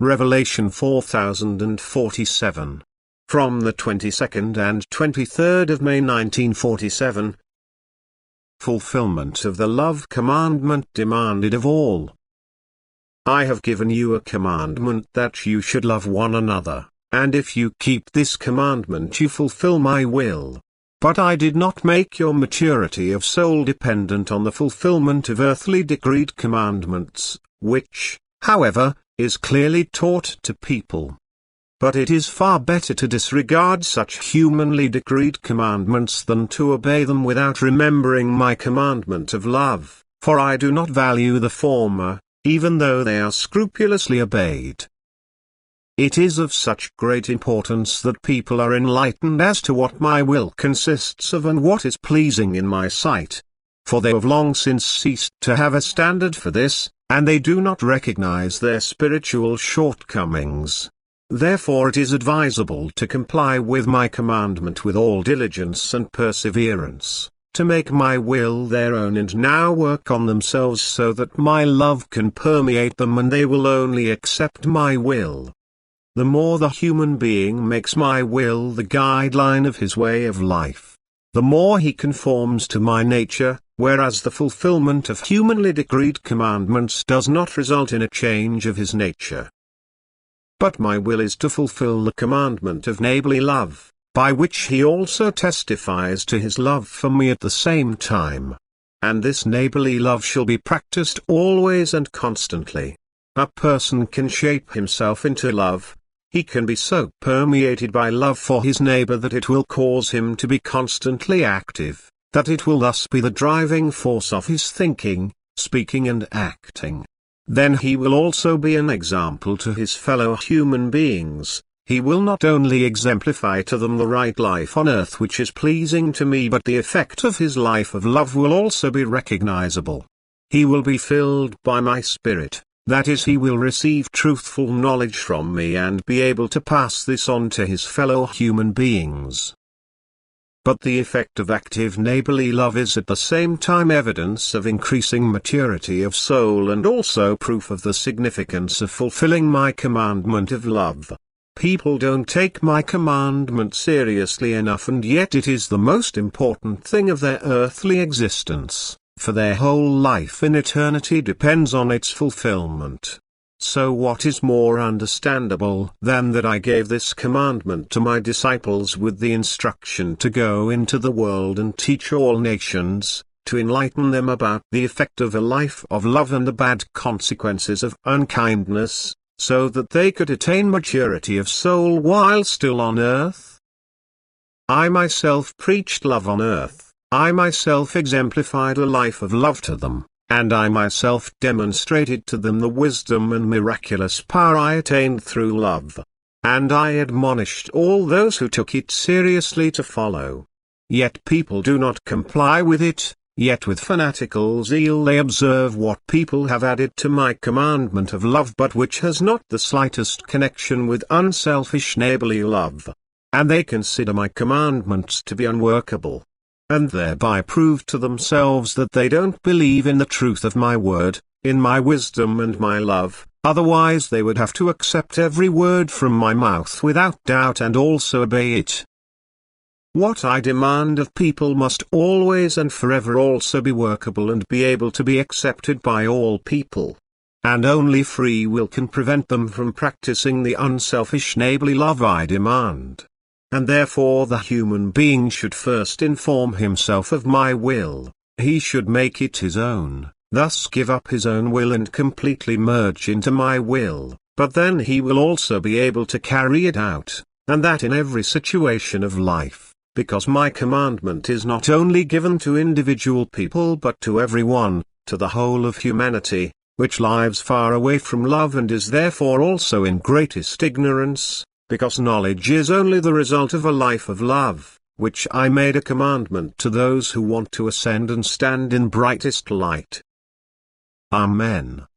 Revelation 4047. From the 22nd and 23rd of May 1947. Fulfillment of the love commandment demanded of all. I have given you a commandment that you should love one another, and if you keep this commandment you fulfill my will. But I did not make your maturity of soul dependent on the fulfillment of earthly decreed commandments, which, however, is clearly taught to people. But it is far better to disregard such humanly decreed commandments than to obey them without remembering my commandment of love, for I do not value the former, even though they are scrupulously obeyed. It is of such great importance that people are enlightened as to what my will consists of and what is pleasing in my sight. For they have long since ceased to have a standard for this, and they do not recognize their spiritual shortcomings. Therefore it is advisable to comply with my commandment with all diligence and perseverance, to make my will their own and now work on themselves so that my love can permeate them and they will only accept my will. The more the human being makes my will the guideline of his way of life, the more he conforms to my nature, whereas the fulfillment of humanly decreed commandments does not result in a change of his nature. But my will is to fulfill the commandment of neighborly love, by which he also testifies to his love for me at the same time. And this neighborly love shall be practiced always and constantly. A person can shape himself into love. He can be so permeated by love for his neighbor that it will cause him to be constantly active, that it will thus be the driving force of his thinking, speaking and acting. Then he will also be an example to his fellow human beings. He will not only exemplify to them the right life on earth which is pleasing to me, but the effect of his life of love will also be recognizable. He will be filled by my spirit, that is, he will receive truthful knowledge from me and be able to pass this on to his fellow human beings. But the effect of active neighborly love is at the same time evidence of increasing maturity of soul and also proof of the significance of fulfilling my commandment of love. People don't take my commandment seriously enough, and yet it is the most important thing of their earthly existence, for their whole life in eternity depends on its fulfillment. So what is more understandable than that I gave this commandment to my disciples with the instruction to go into the world and teach all nations, to enlighten them about the effect of a life of love and the bad consequences of unkindness, so that they could attain maturity of soul while still on earth? I myself preached love on earth, I myself exemplified a life of love to them. And I myself demonstrated to them the wisdom and miraculous power I attained through love. And I admonished all those who took it seriously to follow. Yet people do not comply with it, yet with fanatical zeal they observe what people have added to my commandment of love, but which has not the slightest connection with unselfish neighborly love. And they consider my commandments to be unworkable, and thereby prove to themselves that they don't believe in the truth of my word, in my wisdom and my love, otherwise they would have to accept every word from my mouth without doubt and also obey it. What I demand of people must always and forever also be workable and be able to be accepted by all people. And only free will can prevent them from practicing the unselfish neighborly love I demand. And therefore the human being should first inform himself of my will, he should make it his own, thus give up his own will and completely merge into my will, but then he will also be able to carry it out, and that in every situation of life, because my commandment is not only given to individual people but to everyone, to the whole of humanity, which lives far away from love and is therefore also in greatest ignorance. Because knowledge is only the result of a life of love, which I made a commandment to those who want to ascend and stand in brightest light. Amen.